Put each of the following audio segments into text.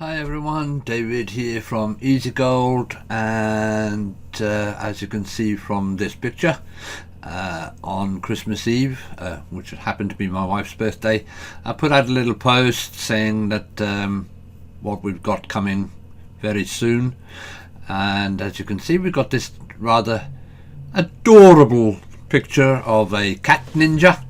Hi everyone, David here from Easy Gold, and as you can see from this picture, on Christmas Eve, which happened to be my wife's birthday, I put out a little post saying that what we've got coming very soon. And as you can see, we've got this rather adorable picture of a cat ninja,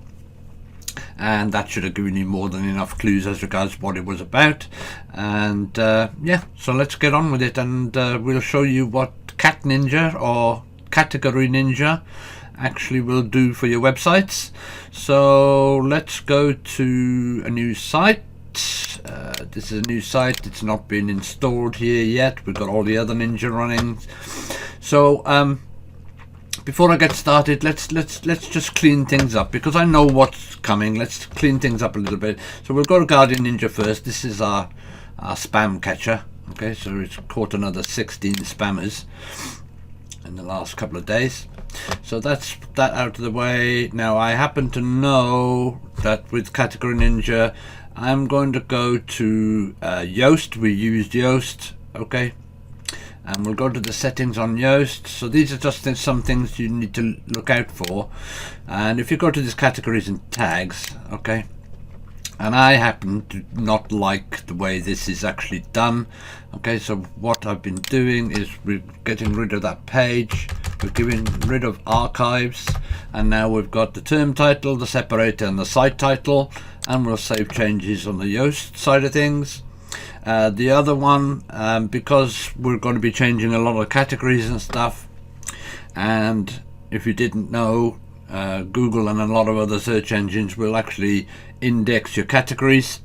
and that should have given you more than enough clues as regards what it was about. And yeah, so let's get on with it, and we'll show you what Cat Ninja or Category Ninja actually will do for your websites. So let's go to a new site. This is a new site. It's not been installed here yet. We've got all the other Ninja running. So before I get started, let's just clean things up, because I know what's coming. Let's clean things up a little bit. So we'll go to Guardian Ninja first. This is our spam catcher. Okay, so it's caught another 16 spammers in the last couple of days. So that's that out of the way. Now I happen to know that with Category Ninja, I'm going to go to Yoast. We used Yoast, okay, and we'll go to the settings on Yoast. So these are just some things you need to look out for. And if you go to these categories and tags, okay, and I happen to not like the way this is actually done. Okay, so what I've been doing is we're getting rid of that page, we're getting rid of archives, and now we've got the term title, the separator, and the site title, and we'll save changes on the Yoast side of things. The other one, because we're going to be changing a lot of categories and stuff, and if you didn't know, Google and a lot of other search engines will actually index your categories.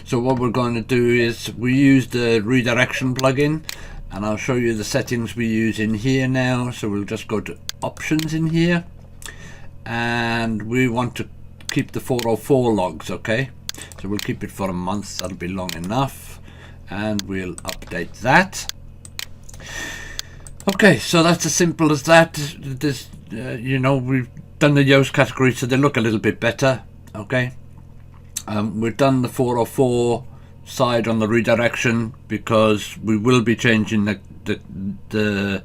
So what we're going to do is we use the redirection plugin, and I'll show you the settings we use in here now. So we'll just go to options in here, and we want to keep the 404 logs, okay, so we'll keep it for a month. That'll be long enough, and we'll update that. Okay, so that's as simple as that. This you know, we've done the Yoast category so they look a little bit better, okay. We've done the 404 side on the redirection because we will be changing the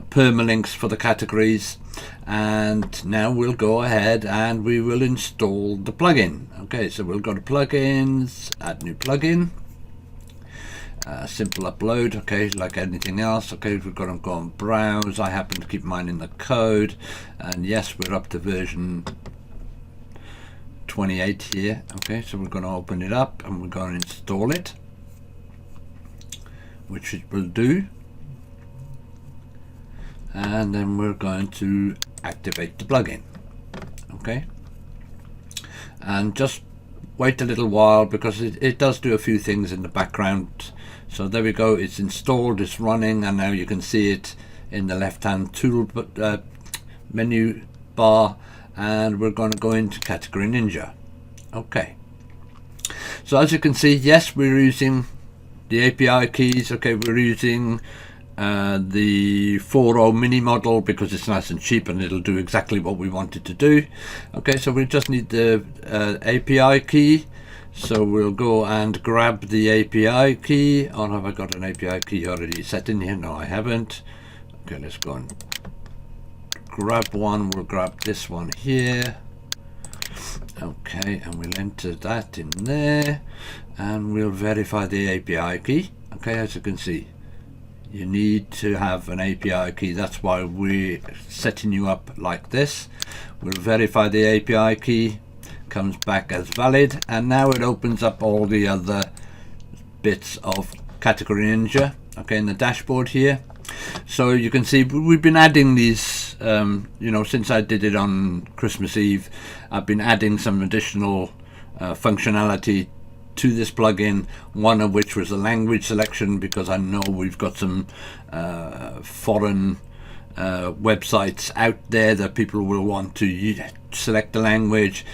permalinks for the categories. And now we'll go ahead and we will install the plugin. Okay, so we'll go to plugins, add new plugin, simple upload, okay, like anything else. Okay, we've got to go and browse. I happen to keep mine in the code, and yes, we're up to version 28 here. Okay, so we're going to open it up and we're going to install it, which it will do, and then we're going to activate the plugin. Okay, and just wait a little while because it does do a few things in the background. So there we go, it's installed, it's running, and now you can see it in the left hand tool menu bar, and we're going to go into Category Ninja. Okay, so as you can see, yes, we're using the API keys. Okay, we're using the 4.0 mini model because it's nice and cheap and it'll do exactly what we want it to do. Okay, so we just need the API key. So we'll go and grab the API key. Oh, have I got an API key already set in here? No, I haven't. Okay, let's go and grab one. We'll grab this one here. Okay, and we'll enter that in there, and we'll verify the API key. Okay, as you can see, you need to have an API key. That's why we're setting you up like this. We'll verify the API key, comes back as valid, and now it opens up all the other bits of Category Ninja, okay, in the dashboard here. So you can see we've been adding these, you know, since I did it on Christmas Eve, I've been adding some additional functionality to this plugin, one of which was the language selection, because I know we've got some foreign websites out there that people will want to select the language.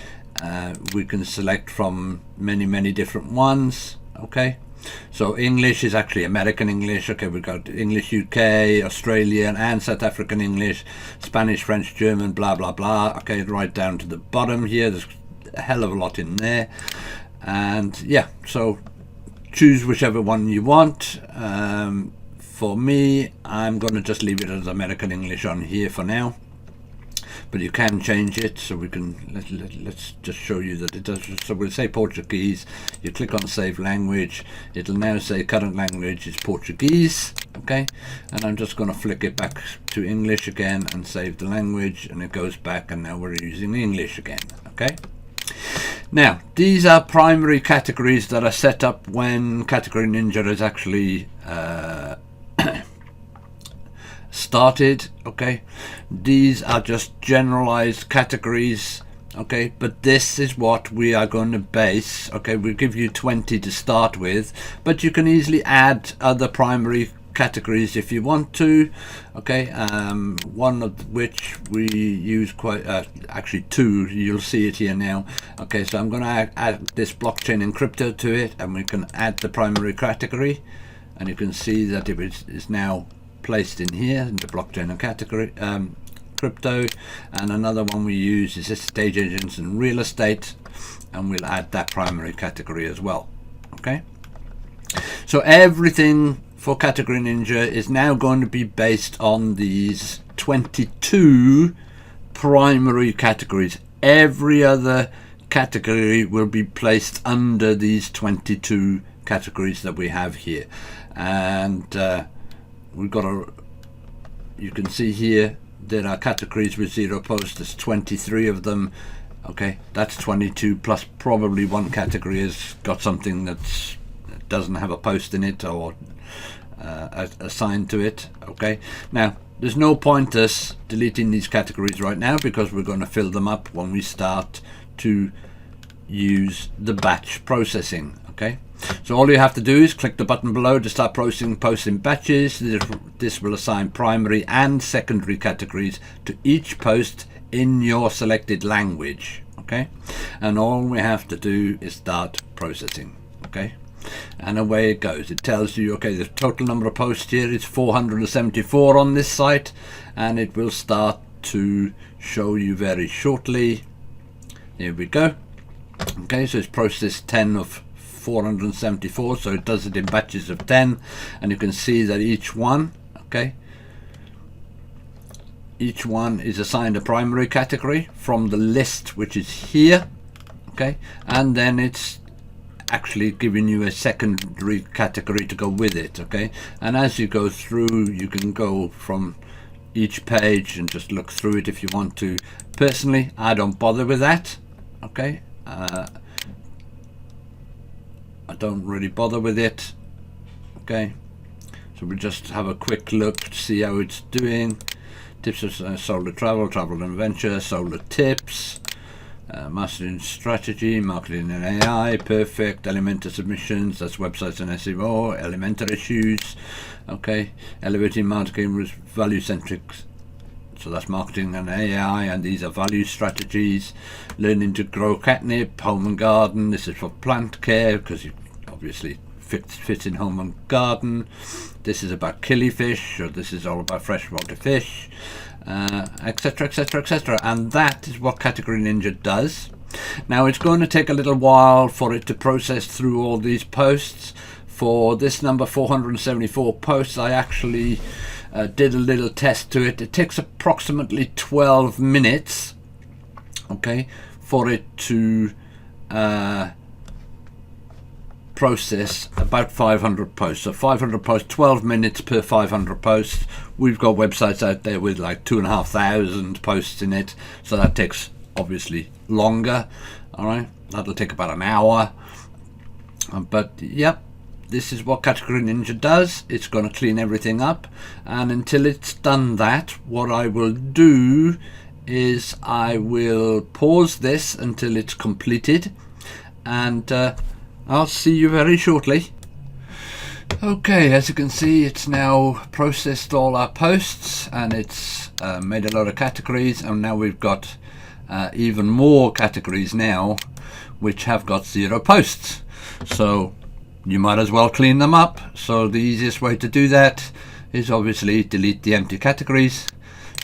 We can select from many different ones. Okay, so English is actually American English. Okay, we've got English UK, Australian, and South African English, Spanish, French, German, blah blah blah. Okay, right down to the bottom here, there's a hell of a lot in there. And yeah, so choose whichever one you want. For me, I'm going to just leave it as American English on here for now, but you can change it. So we can let's just show you that it does. So we'll say Portuguese. You click on Save Language. It'll now say current language is Portuguese. Okay, and I'm just going to flick it back to English again and save the language, and it goes back, and now we're using English again. Okay. Now, these are primary categories that are set up when Category Ninja is actually started. Okay, these are just generalized categories. Okay, but this is what we are going to base. Okay, we'll give you 20 to start with, but you can easily add other primary categories if you want to. Okay, one of which we use quite actually two. You'll see it here now. Okay, so I'm going to add this blockchain and crypto to it, and we can add the primary category, and you can see that it is now placed in here in the blockchain and category crypto. And another one we use is estate agents and real estate, and we'll add that primary category as well. Okay, so everything for Category Ninja is now going to be based on these 22 primary categories. Every other category will be placed under these 22 categories that we have here, and we've got you can see here there are categories with 0 posts. There's 23 of them. Okay, that's 22 plus probably one category has got something that doesn't have a post in it or assigned to it. Okay, now there's no point us deleting these categories right now, because we're going to fill them up when we start to use the batch processing. Okay, so all you have to do is click the button below to start processing posts in batches. This will assign primary and secondary categories to each post in your selected language. Okay, and all we have to do is start processing. Okay, and away it goes. It tells you, okay, the total number of posts here is 474 on this site, and it will start to show you very shortly. Here we go. Okay, so it's processed 10 of 474, so it does it in batches of 10, and you can see that each one, okay, each one is assigned a primary category from the list which is here. Okay, and then it's actually giving you a secondary category to go with it. Okay, and as you go through, you can go from each page and just look through it if you want to. Personally, I don't bother with that. Okay, I don't really bother with it. Okay, so we just have a quick look to see how it's doing. Tips of solar travel, travel and adventure, solar tips, mastering strategy, marketing and AI, perfect, Elementor submissions, that's websites and SEO, Elementor issues. Okay, elevating marketing with value centric, so that's marketing and AI, and these are value strategies. Learning to grow catnip, home and garden, this is for plant care because you obviously fits in home and garden. This is about killifish, or this is all about freshwater fish, etc, etc, etc, and that is what Category Ninja does. Now it's going to take a little while for it to process through all these posts. For this number 474 posts, I actually did a little test to it. It takes approximately 12 minutes, okay, for it to process about 500 posts. So 500 posts, 12 minutes per 500 posts. We've got websites out there with like 2,500 posts in it, so that takes obviously longer. All right, that'll take about an hour, but yep, this is what Category Ninja does. It's going to clean everything up, and until it's done that, what I will do is I will pause this until it's completed, and I'll see you very shortly. Okay, as you can see, it's now processed all our posts, and it's made a lot of categories, and now we've got even more categories now which have got 0 posts. So you might as well clean them up. So the easiest way to do that is obviously delete the empty categories.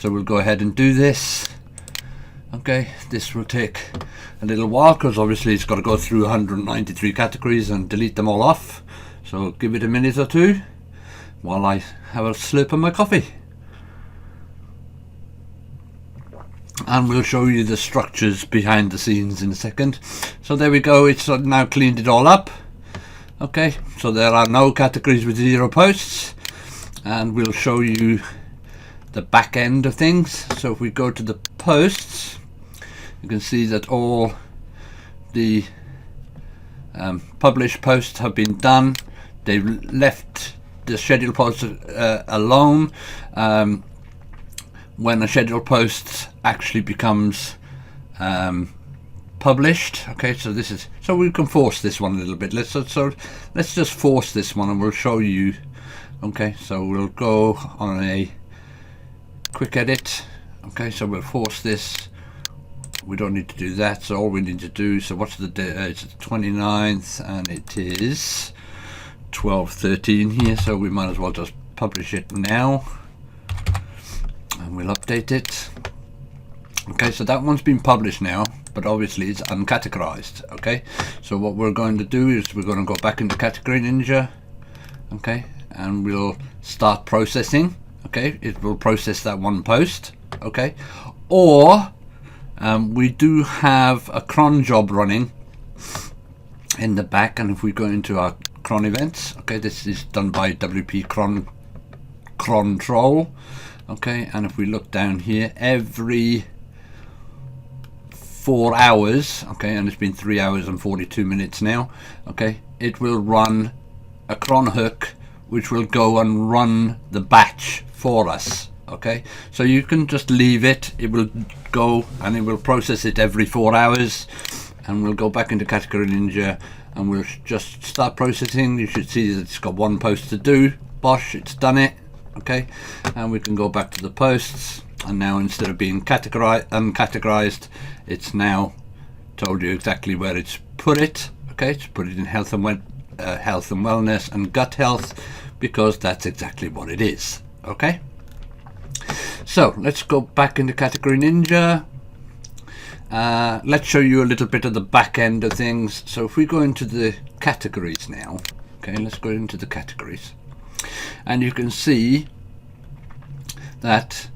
So we'll go ahead and do this. Okay, this will take a little while because obviously it's got to go through 193 categories and delete them all off. So give it a minute or two while I have a slurp of my coffee. And we'll show you the structures behind the scenes in a second. So there we go, it's now cleaned it all up. Okay, so there are no categories with 0 posts, and we'll show you the back end of things. So if we go to the posts, you can see that all the published posts have been done. They've left the scheduled posts alone. When a scheduled post actually becomes published. Okay, so this is, so we can force this one a little bit. Let's just force this one and we'll show you. Okay, so we'll go on a quick edit. Okay, so we'll force this. We don't need to do that, so all we need to do, so what's the day? It's the 29th and it is 12:13 here, so we might as well just publish it now and we'll update it. Okay, so that one's been published now, but obviously it's uncategorized. Okay, so what we're going to do is we're going to go back into Category Ninja. Okay, and we'll start processing. Okay, it will process that one post. Okay, or we do have a cron job running in the back, and if we go into our cron events, okay, this is done by WP cron troll. Okay, and if we look down here, every 4 hours, okay, and it's been 3 hours and 42 minutes now, okay, it will run a cron hook which will go and run the batch for us. Okay, so you can just leave it, it will go and it will process it every 4 hours, and we'll go back into Category Ninja and we'll just start processing. You should see that it's got one post to do. Bosh, it's done it. Okay, and we can go back to the posts, and now instead of being uncategorized, it's now told you exactly where it's put it. Okay, it's put it in health and wellness and gut health, because that's exactly what it is. Okay, so let's go back into Category Ninja. Let's show you a little bit of the back end of things. So if we go into the categories now, okay, let's go into the categories, and you can see that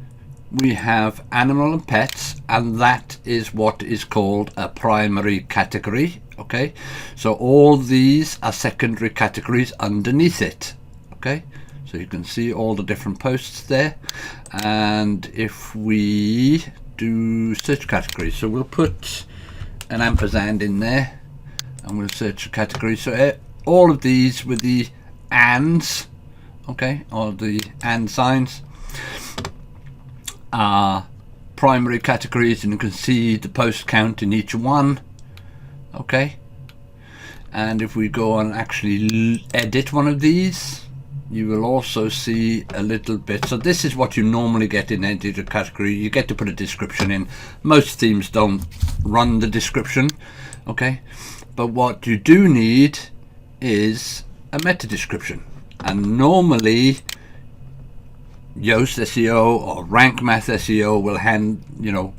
we have animal and pets, and that is what is called a primary category. Okay, so all these are secondary categories underneath it. Okay, so you can see all the different posts there, and if we do search categories, so we'll put an ampersand in there and we'll search a category. So all of these with the ands, okay, or the and signs, are primary categories, and you can see the post count in each one. Okay, and if we go and actually edit one of these, you will also see a little bit. So this is what you normally get in editor category. You get to put a description in. Most themes don't run the description. Okay, but what you do need is a meta description, and normally Yoast SEO or Rank Math SEO will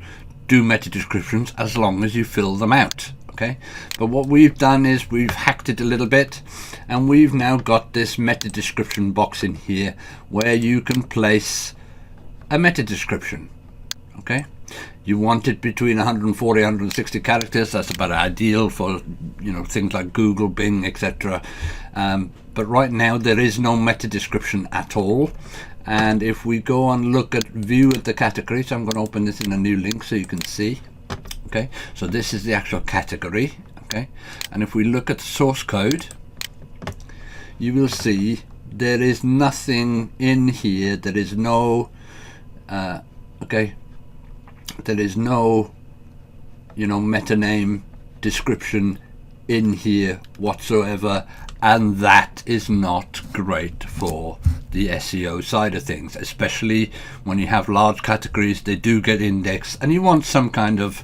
do meta descriptions as long as you fill them out. Okay, but what we've done is we've hacked it a little bit, and we've now got this meta description box in here where you can place a meta description. Okay, you want it between 140 and 160 characters. That's about ideal for things like Google, Bing, etc. But right now there is no meta description at all. And if we go and look at view at the category, so I'm going to open this in a new link so you can see. Okay, so this is the actual category. Okay, and if we look at source code, you will see there is nothing in here. There is no there is no meta name description in here whatsoever, and that is not great for the SEO side of things, especially when you have large categories. They do get indexed, and you want some kind of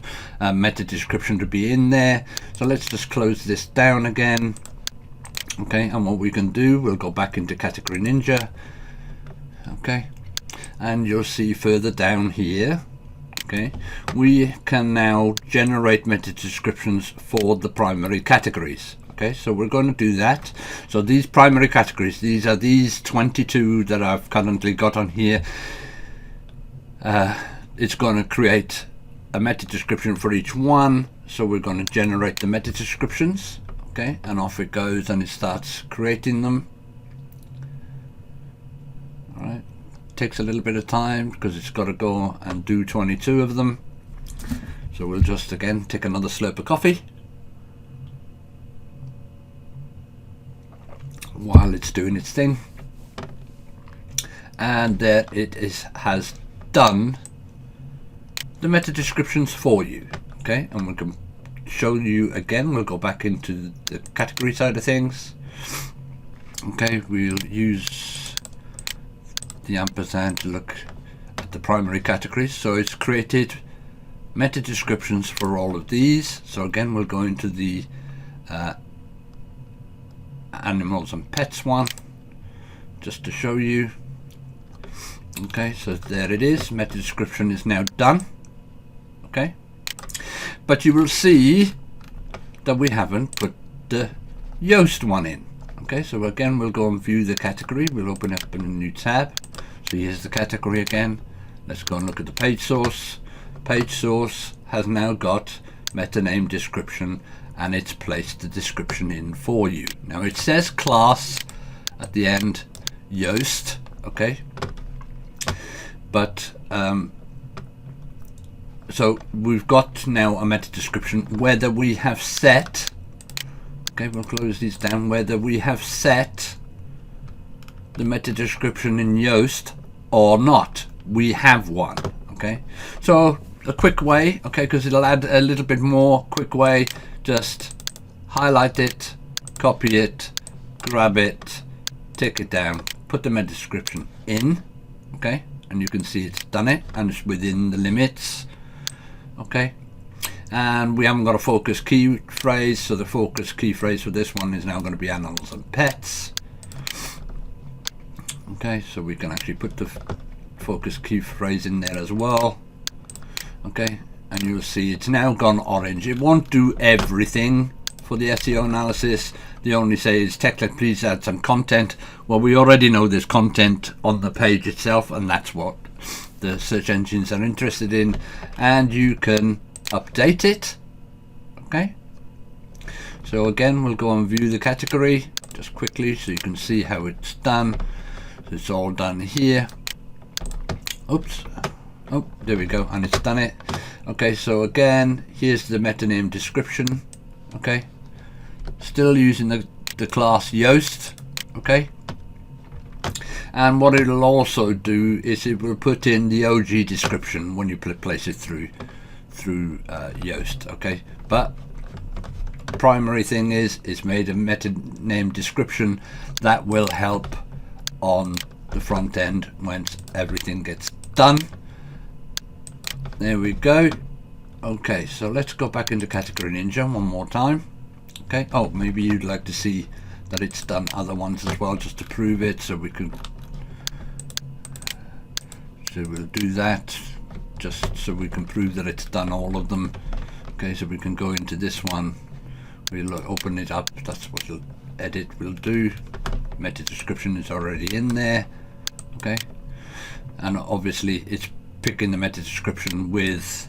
meta description to be in there. So let's just close this down again. Okay, and what we can do, we'll go back into Category Ninja. Okay, and you'll see further down here, okay, we can now generate meta descriptions for the primary categories. Okay, so we're going to do that. So these primary categories, these are these 22 that I've currently got on here. It's going to create a meta description for each one. So we're going to generate the meta descriptions. Okay, and off it goes and it starts creating them. All right, takes a little bit of time because it's got to go and do 22 of them. So we'll just again take another slurp of coffee while it's doing its thing, and there it has done the meta descriptions for you. Okay, and we can show you again. We'll go back into the category side of things. Okay, we'll use the ampersand to look at the primary categories. So it's created meta descriptions for all of these. So again, we'll go into the animals and pets one just to show you. Okay, so there it is. Meta description is now done. Okay, but you will see that we haven't put the Yoast one in. Okay, so again, we'll go and view the category. We'll open up in a new tab. So here's the category again. Let's go and look at the page source. Page source has now got meta name description, and it's placed the description in for you. Now it says class at the end, Yoast. Okay, but so we've got now a meta description. Whether we have set, okay, we'll close these down, whether we have set the meta description in Yoast or not, we have one. Okay, so a quick way, okay, because it'll add a little bit more quick way, just highlight it, copy it, grab it, take it down, put the meta description in. Okay, and you can see it's done it and it's within the limits. Okay, and we haven't got a focus key phrase, so the focus key phrase for this one is now going to be animals and pets. Okay, so we can actually put the focus key phrase in there as well. Okay, and you'll see it's now gone orange. It won't do everything for the SEO analysis. They only say is techlet, please add some content. Well, we already know there's content on the page itself, and that's what the search engines are interested in, and you can update it. Okay, so again, we'll go and view the category just quickly so you can see how it's done. So it's all done here. Oops. Oh, there we go, and it's done it. Okay, so again, here's the meta name description. Okay, still using the class Yoast. Okay, and what it'll also do is it will put in the OG description when you place it through Yoast. Okay, but primary thing is it's made a meta name description that will help on the front end once everything gets done. There we go. Okay, so let's go back into Category Ninja one more time. Okay, oh, maybe you'd like to see that it's done other ones as well, just to prove it, so we can, so we'll do that just so we can prove that it's done all of them. Okay, so we can go into this one, we'll open it up, that's what the edit will do. Meta description is already in there. Okay, and obviously it's picking the meta description with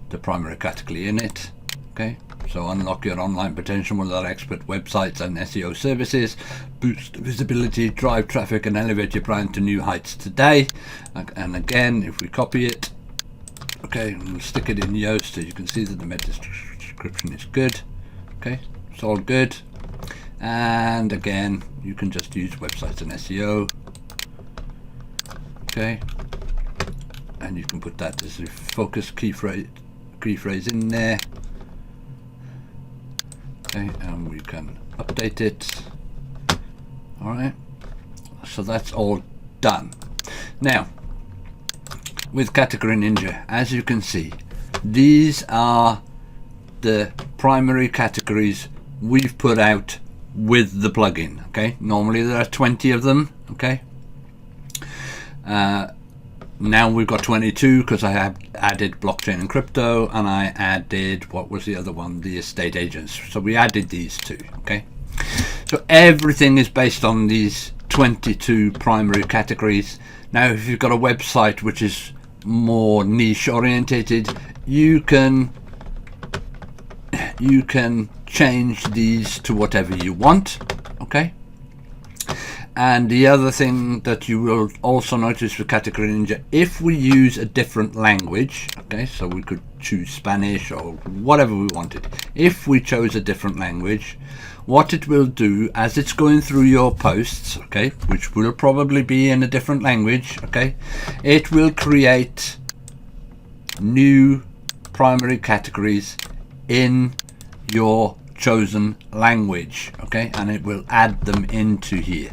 the primary category in it. Okay, so unlock your online potential with our expert websites and SEO services, boost visibility, drive traffic, and elevate your brand to new heights today. And again, if we copy it, okay, and we'll stick it in Yoast so you can see that the meta description is good. Okay, it's all good. And again, you can just use websites and SEO. Okay, and you can put that as a focus key phrase in there. Okay, and we can update it. All right, so that's all done. Now, with Category Ninja, as you can see, these are the primary categories we've put out with the plugin. Okay, normally there are 20 of them. Okay, now we've got 22 because I have added blockchain and crypto, and I added, what was the other one, the estate agents. So we added these two. Okay, so everything is based on these 22 primary categories. Now if you've got a website which is more niche orientated, you can change these to whatever you want. Okay, and the other thing that you will also notice with Category Ninja, if we use a different language, okay, so we could choose Spanish or whatever we wanted. If we chose a different language, what it will do as it's going through your posts, okay, which will probably be in a different language, okay, it will create new primary categories in your chosen language, okay, and it will add them into here.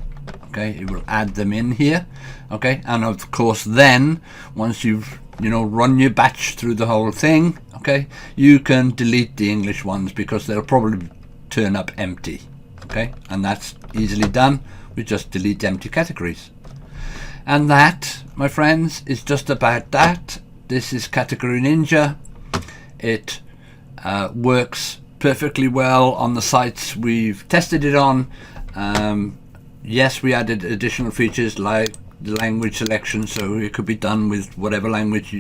Okay, it will add them in here. Okay, and of course then once you've run your batch through the whole thing, okay, you can delete the English ones because they'll probably turn up empty. Okay, and that's easily done. We just delete empty categories. And that, my friends, is just about that. This is Category Ninja. It works perfectly well on the sites we've tested it on. Yes, we added additional features like the language selection, so it could be done with whatever language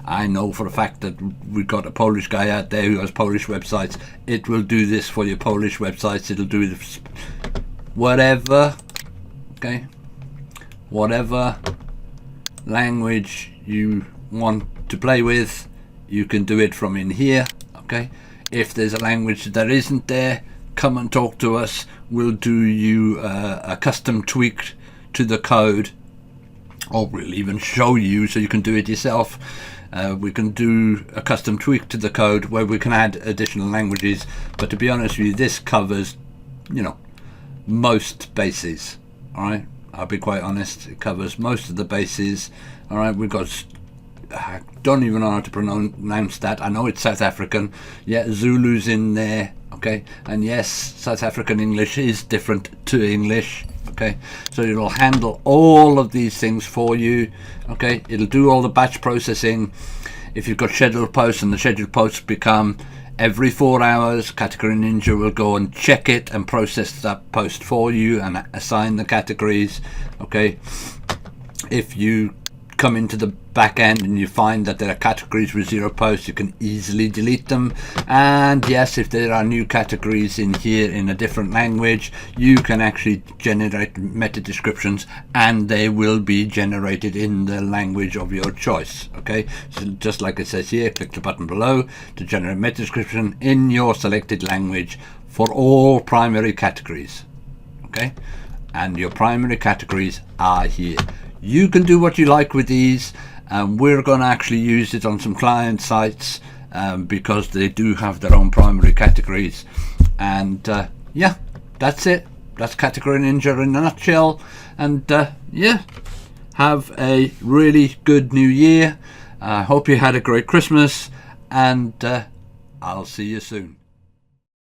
I know for a fact that we've got a Polish guy out there who has Polish websites. It will do this for your Polish websites. It'll do this whatever, okay, whatever language you want to play with, you can do it from in here. Okay, if there's a language that isn't there, come and talk to us. We'll do you a custom tweak to the code, or we'll even show you so you can do it yourself. We can do a custom tweak to the code where we can add additional languages, but to be honest with you, this covers most bases. All right, I'll be quite honest, it covers most of the bases. All right, we've got, I don't even know how to pronounce that. I know it's South African. Yeah, Zulu's in there. Okay, and yes, South African English is different to English. Okay, so it'll handle all of these things for you. Okay, it'll do all the batch processing. If you've got scheduled posts and the scheduled posts become every 4 hours, Category Ninja will go and check it and process that post for you and assign the categories. Okay, if you come into the back end and you find that there are categories with 0 posts, you can easily delete them. And yes, if there are new categories in here in a different language, you can actually generate meta descriptions, and they will be generated in the language of your choice. Okay, so just like it says here, click the button below to generate meta description in your selected language for all primary categories. Okay, and your primary categories are here. You can do what you like with these. We're going to actually use it on some client sites because they do have their own primary categories. And yeah, that's it. That's Category Ninja in a nutshell. And yeah, have a really good new year. I hope you had a great Christmas, and I'll see you soon.